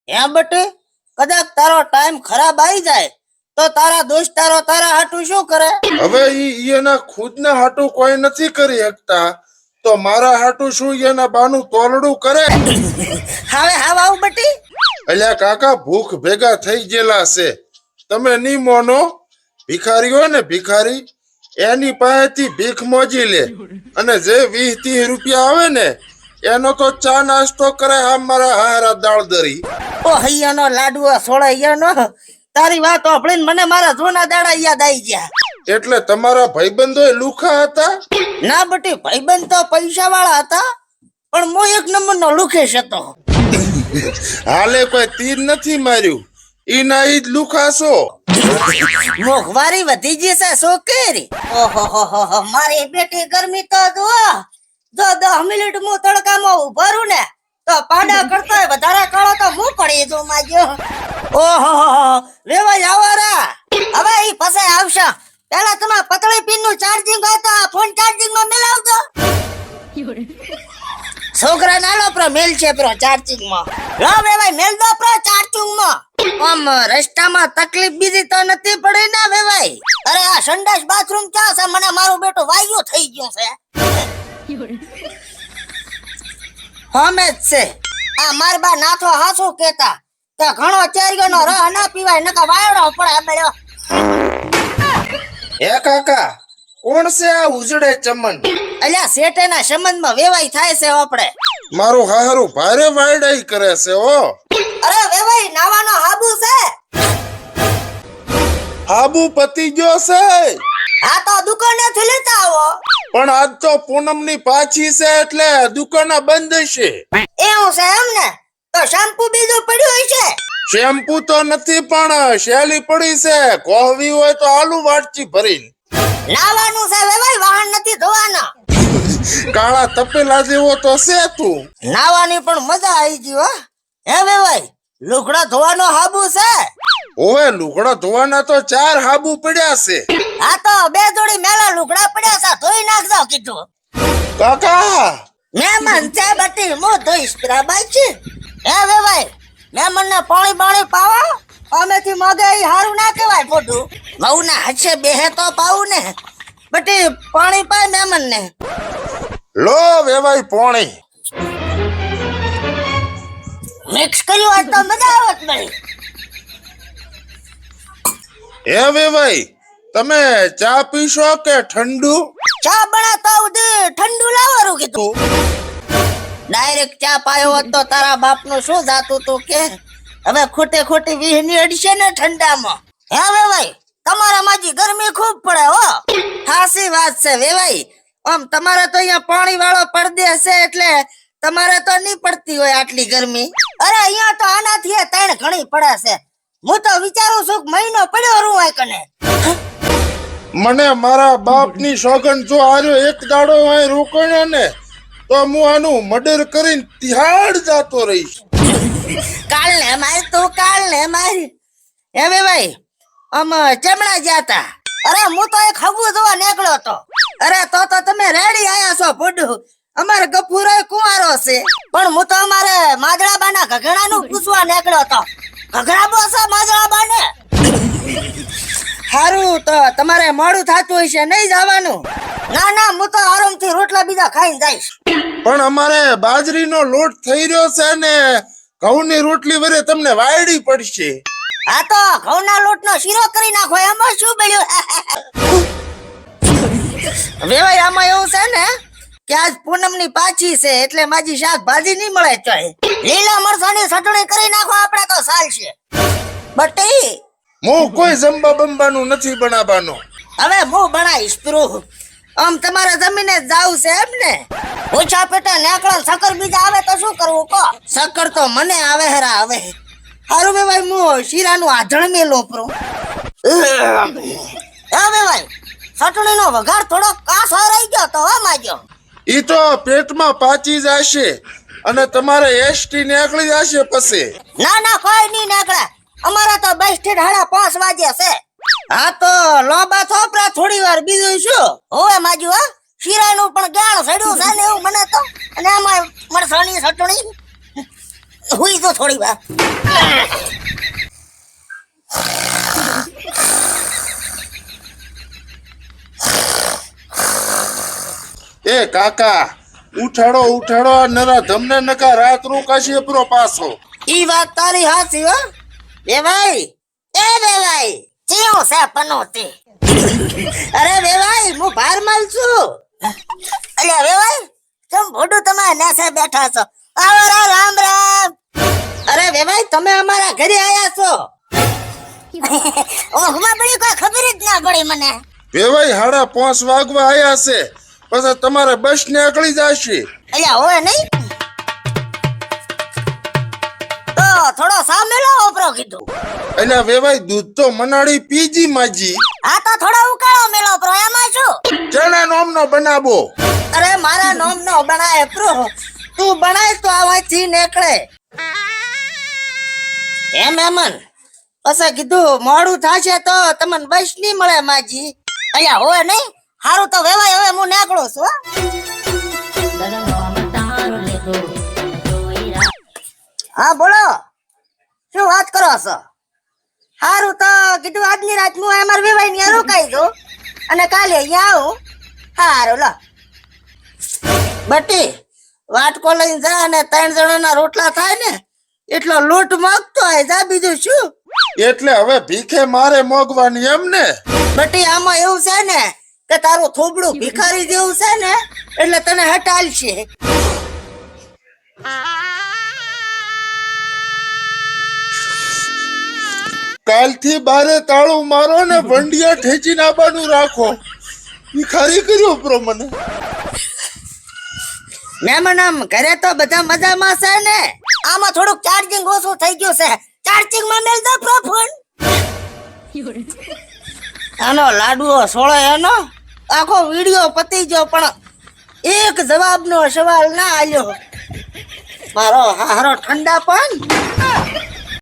હે બટે કદાચ તારો ટાઈમ ખરાબ આવી જાય તો તારા દોસ્તારો તારા હાટું શું કરે? હવે ઈ એના ખુદના હાટું કોઈ નથી કરી શકતા તો મારા હાટું શું એના બાનું તોલડું કરે? હવે આવું બટી. અલ્યા કાકા ભૂખ ભેગા થઈ ગયેલા છે. તમે નહીં મોનો, ભિખારી હોય ને ભિખારી એની પાસેથી ભીખ મોજી લે અને જે 20-30 રૂપિયા આવે ને એનો તો ચા નાસ્તો કરે. આ મારા હારા દાળ દરી. ઓ હૈયાનો લાડવો સોળૈયાનો, તારી વાત સાંભળીને મને મારા જૂના દાડા યાદ આવી ગયા. એટલે તમારા ભાઈબંધો લુખા હતા? ના બટી, ભાઈબંધ તો પૈસા વાળા હતા પણ હું એક નંબરનો લુખેશ હતો. હાલે કોઈ તીર નથી માર્યું, ઈ ના ઈ જ લુખા છો. મોંઘવારી વધી ગઈ છે છોકરી. ઓહો મારી બેટી ગરમી તો જો 10 મિનિટ હું તડકામાં ઉભા રહું ને તો પાડા કરતા વધારે કાળો તો હું પડી જો માજો. ઓહો વેવાય આવારા હવે ઈ પાસે આવશે. પેલા તમાર પતળી પિન નું ચાર્જિંગ હોય તો આ ફોન ચાર્જિંગ માં મેલાવજો. છોકરા નાલો પ્રો મેલ છે પ્રો ચાર્જિંગ માં. લો વેવાય મેલ દો પ્રો ચાર્જિંગ માં. આમ રસ્તામાં તકલીફ બીજી તો નથી પડી ને વેવાય? અરે આ સંડાસ બાથરૂમ ક્યાં છે? મને મારું બેટું વાયુ થઈ ગયું છે. હમે જ છે આ માર બા નાથો હાસુ કેતા કે ઘણો ચેરિયો રહ ના પીવાય નકા વાયડો પડે મળ્યો. હે કાકા કોણ છે આ ઉજળે ચમન? અલ્યા શેઠેના સંબંધમાં વેવાય થાય છે આપણે. મારું હારું ભારે વાયડાઈ કરે છે હો. અરે વેવાય નાવાનો હાબુ છે. હાબુ પતી ગયો છે. હા તો દુકાને થી લેતા આવો. પણ આજ તો પૂનમની પાછી છે એટલે દુકાન બંધ છે. એવું છે એમ ને? તો શેમ્પુ બીજું પડ્યું હશે? શેમ્પુ તો નથી પણ શેલી પડી છે. કોહવી હોય તો આલુ વાટકી ભરીને. નાવાનું છે વેવાય, વાહન નથી ધોવાના. કાળા તપેલા જેવો તો છે તું. નાવાની પણ મજા આવી ગઈ હો. હે વેવાય લુગડા ધોવાનો હાબુ છે? ઓવે લુગડા ધોવાના તો 4 હાબુ પડ્યા છે. હા તો 2 જોડી મેલા લુગડા પડ્યા છે, ધોઈ નાખજો કીધું. કાકા મહેમાન છે બટી, હું ધોઈશ બરાબર છે. હે વેવાય મહેમાન ને પાણી પાવા અમેથી મગે ઈ હારું ના કહેવાય ફોટું. વહુ ના હાથે બેહે તો પાવું ને બટી. પાણી પાય મહેમાન ને. લો વેવાય પોણી મિક્સ કર્યું હોય તો મજા આવત ભાઈ. હે વેવાય તમે ચા પીશો કે ઠંડુ? ચા બનાવતા ઉધી ઠંડુ લાવવાનું કીધું. ડાયરેક્ટ ચા પાયો હોત તો તારા બાપનું શું જાતું તું કે? હવે ખોટી વીહની અડશે ને ઠંડામાં. હે વેવાય તમારા માજી ગરમી ખૂબ પડે હો. ખાસી વાત છે વેવાય. આમ તમારે તો અહીંયા પાણી વાળો પરદેશ છે એટલે તમારે તો નહીં પડતી હોય આટલી ગરમી. અરે અહીંયા તો આનાથી 3 ઘણી પડે છે. હું તો વિચારું છું કે મહિનો પડ્યો રૂ હોય કને. મને મારા બાપની સોગન જો આર્યો એક દાડો અહીં રોકણ્યો ને તો હું આનું મર્ડર કરીને તિહાડ જાતો રહીશ. કાલ ને મારી હે ભાઈ આમ ચમડા જાતા. અરે હું તો એક હગું જોવા નીકળ્યો તો. અરે તો તમે રેડી આયા છો ફૂડું. અમારે ગફુરો કુંવારો છે પણ હું તો અમારે માદળાબાના ઘઘણાનું પૂછવા નીકળ્યો તો. ઘઘણા બોસે માદળાબાને. હારું તો તમારે મોડું થતું હશે નહીં જવાનું? ના હું તો આરામથી રોટલા બીજા ખાઈને જઈશ. પણ અમારે બાજરીનો લોટ થઈ રહ્યો છે ને ઘઉંની રોટલી વરે તમને વાયડી પડશે. હા તો ઘઉંના લોટનો શીરો કરી નાખો, એમાં શું બળ્યું? વેવાય આમાં એવું છે ને કે આજ પૂનમની પાછી છે એટલે માજી શાકભાજી નહીં મળે ચોય. લીલા મરચાની ચટણી કરી નાખો આપણે તો ચાલશે. બટી હું કોઈ જંબા બંબાનું નથી બનાવવાનો. હવે હું બનાવીશ પ્રૂફ. આમ તમારે જમીને જ જાવું છે એમ ને? ઓછા પેટા નેકળા સકર બીજા આવે તો શું કરવું કહો? સકર તો મને આવે હેરા આવે. હારું વેવાય હું શીરાનું આધણ મેલો પ્રો. હવે ભાઈ ચટણીનો વઘાર થોડો કાસો રહી ગયો તો હો માજો. ઈ તો પેટમાં પાચી જશે અને તમારે એસટી નીકળી જશે પછી. ના કોઈ નહીં નીકળે. અમારા તો બસ થી 5:30 વાગ્યા છે. હા તો લોબા થોપરા થોડી વાર બીજું શું હોવે માજુ. હા શીરાનું પણ ગાળ સડ્યું છે ને એવું મને તો. અને આમાં મરસાની ચટણી હુઈ તો થોડી વાર. એ કાકા ઉઠાડો ઉઠાડો આ નરા ધમને નકા રાત રોકાશી એપરો પાછો. ઈ વાત તારી હાચી હો. વેવાઈ ચેવો છે પનોતી. અરે વેવાઈ હું ભાર માલ છું. અલ્યા વેવાઈ કેમ ભોડું તમે નેસે બેઠા છો? આવરા રામ રામ. અરે વેવાઈ તમે અમારા ઘરે આયા છો? ઓહમાં પડી કોઈ ખબર જ ના પડી મને. વેવાઈ 5:30 વાગવા આયા છે પછી તમારે બસ ને અકળી જાશી. અલ્યા હોય નહીં તો થોડો સામેલો ઓપરો કીધું. એટલે વેવાઈ દૂધ તો મનાડી પીજી માજી. હા તો થોડો ઉકાળો મેલો પ્રો એમાં શું? જેના નોમનો બનાવો. અરે મારા નોમ નો બનાય પ્રો તું બનાય તો આવાથી નીકળે એમ એમન. પછી કીધું મોડું થાશે તો તમને બસ નહીં મળે માજી. અલ્યા હોય નહીં હારું તો વેવાય હવે હું નીકળું છું. હા બોલો શું વાત કરો છો? હારું તો કીધું આજની રાત હું અમાર વેવાઈ ની રોકાઈ દઉં અને કાલે અહીંયા આવું. હારું લો બટી વાટકો લઈને જા અને 3 જણાના રોટલા થાય ને એટલો લોટ માંગતો હોય જા. બીજું શું? એટલે હવે ભીખે મારે મોગવાની એમ ને? બટી આમાં એવું છે ને કે તારું થોબડું ભિખારી જેવું છે ને એટલે તને હટાલશે. કાલથી બારે તાળું મારો ને વંડિયા ઠેચીને આવવાનું રાખો. ભિખારી કર્યો પ્રો મને. મહેમાન આમ ઘરે તો બધા મજામાં છે ને? આમાં થોડુંક ચાર્જિંગ ઓછું થઈ ગયું છે. ચાર્જિંગ માં મેલ દો પ્રો ફોન. આનો લાડુઓ સોળો એનો આખો વિડિયો પતી ગયો પણ એક જવાબનો સવાલ ના આલ્યો. મારો હારો ઠંડા પણ